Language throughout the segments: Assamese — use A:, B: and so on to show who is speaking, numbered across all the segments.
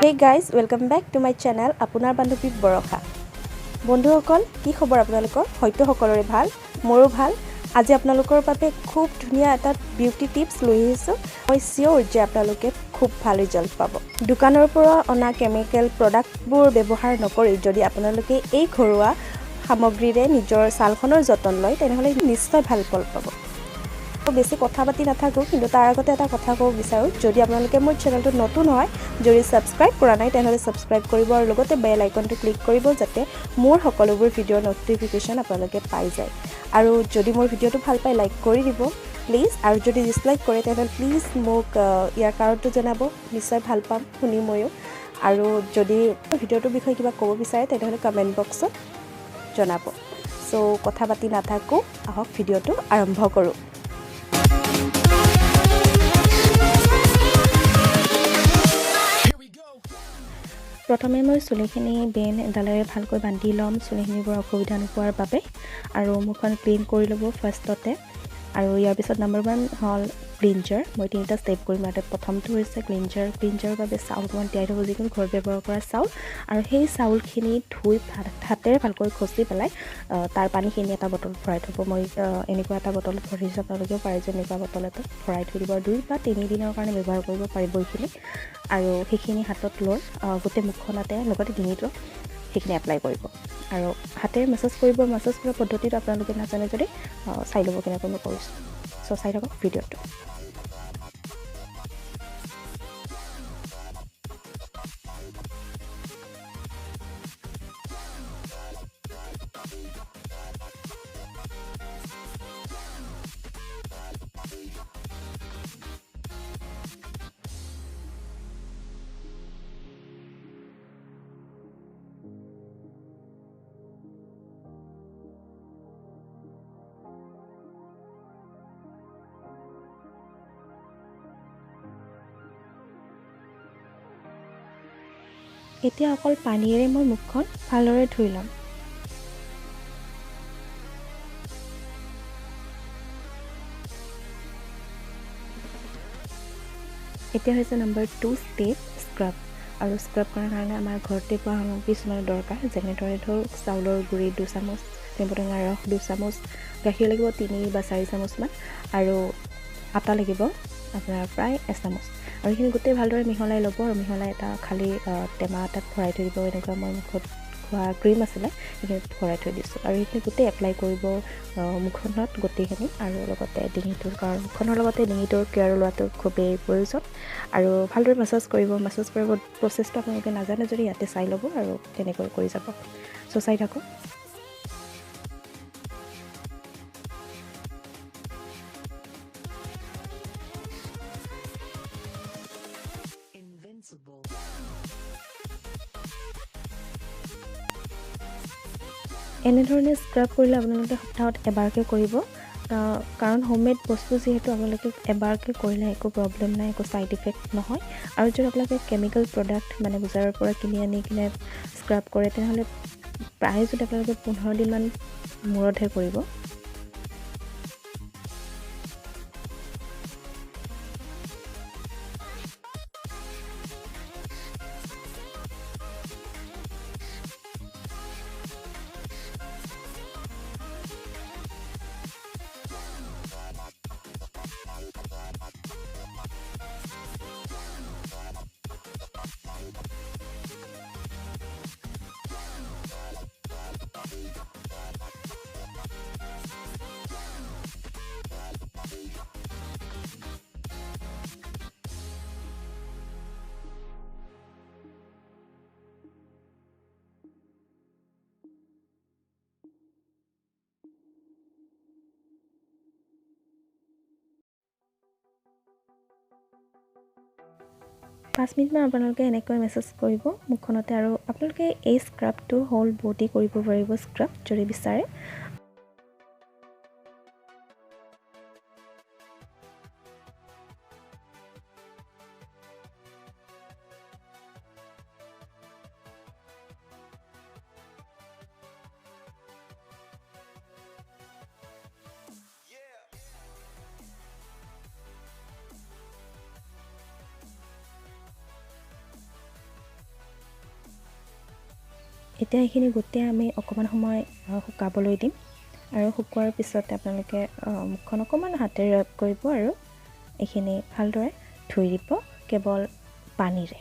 A: Hey guys, welcome back to my channel আপোনাৰ বান্ধৱী বৰষা বন্ধুসকল কি খবৰ আপোনালোকৰ হয়তো সকলোৰে ভাল মোৰো ভাল আজি আপোনালোকৰ বাবে খুব ধুনীয়া এটা বিউটি টিপস লৈ আহিছো মই সিওৰ যে আপোনালোকে খুব ভাল ৰিজাল্ট পাব দোকানৰ পৰা অনা কেমিক্যাল প্ৰডাক্টবোৰ ব্যৱহাৰ নকৰি যদি আপোনালোকে এই ঘৰুৱা সামগ্ৰীৰে নিজৰ ছালখনৰ যতন লয় তেনেহলে নিশ্চয় ভাল ফল পাব বেছি কথা পাতি নাথাকো কিন্তু তাৰ আগতে এটা কথা কব বিচাৰো যদি আপোনালোকে মোৰ চেনেলটো নতুন হয় যদি সাবস্ক্ৰাইব কৰা নাই তেনেহলে সাবস্ক্ৰাইব কৰিব আৰু লগতে বেল আইকনটো ক্লিক কৰিব যাতে মোৰ সকলোবোৰ ভিডিঅ'ৰ নটিফিকেশন আপোনালোকে পাই যায় আৰু যদি মোৰ ভিডিঅ'টো ভাল পায় লাইক কৰি দিব প্লিজ আৰু যদি ডিসলাইক কৰে তেনেহলে প্লিজ মোক ইয়াৰ কাৰণটো জনাব নিশ্চয় ভাল পাম শুনি ময়ো আৰু যদি ভিডিঅ'টোৰ বিষয়ে কিবা ক'ব বিচাৰে তেনেহলে কমেন্ট বক্সত জনাব সো কথা পাতি নাথাকো আহক ভিডিঅ'টো আৰম্ভ কৰো প্ৰথমে মই চুলিখিনি বেন এডালেৰে ভালকৈ বান্ধি লম চুলিখিনিৰ অসুবিধা নোপোৱাৰ বাবে আৰু মুখখন ক্লিন কৰি ল'ব ফাৰ্ষ্টতে আৰু ইয়াৰ পিছত নম্বৰ 1 হল ক্লিনজাৰ মই তিনিটা ষ্টেপ কৰিম আৰু প্ৰথমটো হৈছে ক্লিনজাৰৰ বাবে চাউলখন তিয়াই থব যিকোনো ঘৰত ব্যৱহাৰ কৰা চাউল আৰু সেই চাউলখিনি ধুই হাতেৰে ভালকৈ খচি পেলাই তাৰ পানীখিনি এটা বটলত ভৰাই থব মই এনেকুৱা এটা বটলত ভৰাই দিছো আপোনালোকেও পাৰে যে এনেকুৱা বটল এটা ভৰাই থৈ দিব 2 বা 3 দিনৰ কাৰণে ব্যৱহাৰ কৰিব পাৰিব এইখিনি আৰু সেইখিনি হাতত লৈ গোটেই মুখখনতে লগতে ডিঙিটো সেইখিনি এপ্লাই কৰিব আৰু হাতেৰে মাসাজ কৰিব মাসাজ কৰা পদ্ধতিটো আপোনালোকে নাজানে যদি চাই ল'ব কেনেকৈ মই কৰিছো সো চাই থাকক ভিডিঅ'টো এতিয়া অকল পানীৰে মই মুখখন ভালদৰে ধুই লম এতিয়া হৈছে নম্বৰ 2 ষ্টেপ স্ক্ৰাব আৰু স্ক্ৰাব কৰাৰ কাৰণে আমাৰ ঘৰতে পোৱা সামগ্ৰী কিছুমান দৰকাৰ যেনেদৰে ধৰক চাউলৰ গুড়ি 2 চামুচ নেমুটেঙাৰ ৰস 2 চামুচ গাখীৰ লাগিব 3 বা 4 চামুচ মান আৰু আটা লাগিব আপোনাৰ প্ৰায় 1 চামুচ আৰু এইখিনি গোটেই ভালদৰে মিহলাই ল'ব আৰু মিহলাই এটা খালি টেমা এটাত ভৰাই থৈ দিব এনেকুৱা মই মুখত খোৱা ক্ৰীম আছিলে এইখিনি ভৰাই থৈ দিছোঁ আৰু এইখিনি গোটেই এপ্লাই কৰিব মুখখনত গোটেইখিনি আৰু লগতে ডিঙিটোৰ কাৰণ মুখখনৰ লগতে ডিঙিটোৰ কেয়াৰ লোৱাটো খুবেই প্ৰয়োজন আৰু ভালদৰে মাসাজ কৰিব প্ৰচেছটো আপোনালোকে নাজানে যদি ইয়াতে চাই ল'ব আৰু তেনেকৈ কৰি যাব সো চাই থাকক এনেধৰণে স্ক্ৰাব কৰিলে আপোনালোকে সপ্তাহত এবাৰকে কৰিব কাৰণ হোমমেড বস্তু যেহেতু আপোনালোকে এবাৰকে কৰিলে একো প্ৰবলেম নাই একো সাইড ইফেক্ট নহয় আৰু যদি আপোনালোকে কেমিক্যাল প্ৰডাক্ট মানে বজাৰৰ পৰা কিনি আনি কিনে স্ক্ৰাব কৰে তেনেহলে প্ৰায় যদি আপোনালোকে 15 দিন মান মূৰতহে কৰিব পাঁচ মিনিটমান আপোনালোকে এনেকৈ মেছেজ কৰিব মুখখনতে আৰু আপোনালোকে এই স্ক্ৰাবটো হোল বডি কৰিব পাৰিব স্ক্ৰাব যদি বিচাৰে এতিয়া এইখিনি গোটেই আমি অকণমান সময় শুকাবলৈ দিম আৰু শুকোৱাৰ পিছত আপোনালোকে মুখখন অকণমান হাতেৰে ৰাব কৰিব আৰু এইখিনি ভালদৰে ধুই দিব কেৱল পানীৰে।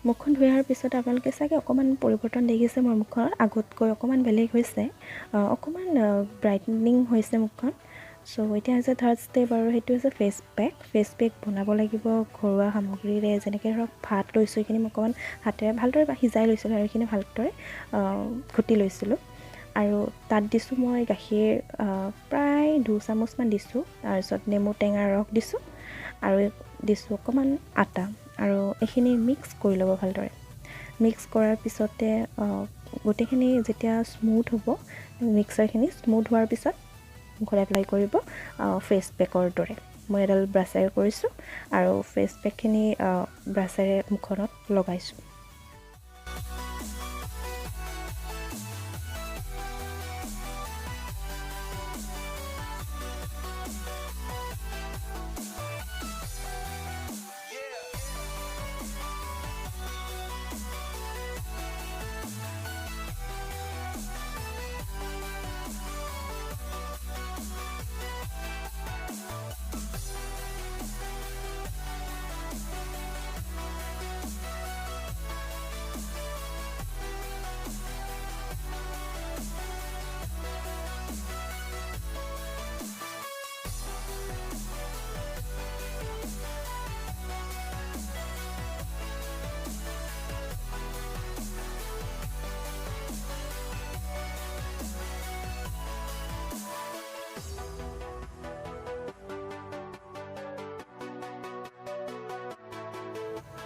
A: মুখখন ধুই অহাৰ পিছত আপোনালোকে চাগে অকণমান পৰিৱৰ্তন দেখিছে মোৰ মুখখনত, আগতকৈ অকণমান বেলেগ হৈছে, অকণমান ব্ৰাইটনিং হৈছে মুখখন। চ' এতিয়া হৈছে থাৰ্ড ষ্টেপ আৰু সেইটো হৈছে ফেচ পেক। ফেচ পেক বনাব লাগিব ঘৰুৱা সামগ্ৰীৰে, যেনেকৈ ধৰক ভাত লৈছোঁ, এইখিনি মই অকণমান হাতেৰে ভালদৰে সিজাই লৈছিলোঁ আৰু এইখিনি ভালদৰে ঘুটি লৈছিলোঁ। আৰু তাত দিছোঁ মই গাখীৰ প্ৰায় 2 চামুচমান দিছোঁ, তাৰপিছত নেমু টেঙাৰ ৰস দিছোঁ আৰু দিছোঁ অকণমান আটা, আৰু এইখিনি মিক্স কৰি ল'ব ভালদৰে। মিক্স কৰাৰ পিছতে গোটেইখিনি যেতিয়া স্মুথ হ'ব, মিক্সাৰখিনি স্মুথ হোৱাৰ পিছত মুখত এপ্লাই কৰিব ফেচ পেকৰ দৰে। মই এডাল ব্ৰাছেৰে কৰিছোঁ আৰু ফেচ পেকখিনি ব্ৰাছেৰে মুখত লগাইছোঁ।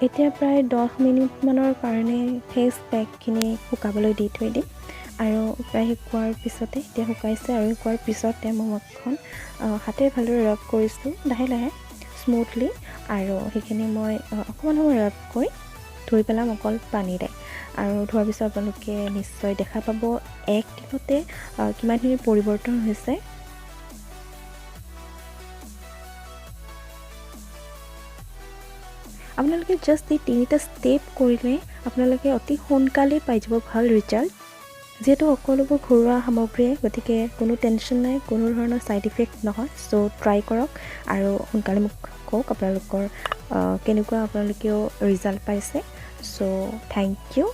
A: এতিয়া প্ৰায় 10 মিনিটমানৰ কাৰণে ফেচ পেকখিনি শুকাবলৈ দি থৈ দিম, আৰু প্ৰায় শুকোৱাৰ পিছতে এতিয়া শুকাইছে, আৰু শুকোৱাৰ পিছতে মই মুখখন হাতেৰে ভালদৰে ৰাব কৰিছোঁ লাহে লাহে স্মুথলি, আৰু সেইখিনি মই অকণমান সময় ৰাব কৰি ধুই পেলাম অকল পানীৰে। আৰু ধোৱাৰ পিছত আপোনালোকে নিশ্চয় দেখা পাব এক দিনতে কিমানখিনি পৰিৱৰ্তন হৈছে। আপোনালোকে জাষ্ট এই 3টা ষ্টেপ কৰিলে আপোনালোকে অতি সোনকালেই পাই যাব ভাল ৰিজাল্ট। যিহেতু সকলোবোৰ ঘৰুৱা সামগ্ৰীয়ে, গতিকে কোনো টেনশ্যন নাই, কোনো ধৰণৰ ছাইড ইফেক্ট নহয়। চ' ট্ৰাই কৰক আৰু সোনকালে মোক কওক আপোনালোকৰ কেনেকুৱা আপোনালোকেও ৰিজাল্ট পাইছে। চ' থেংক ইউ।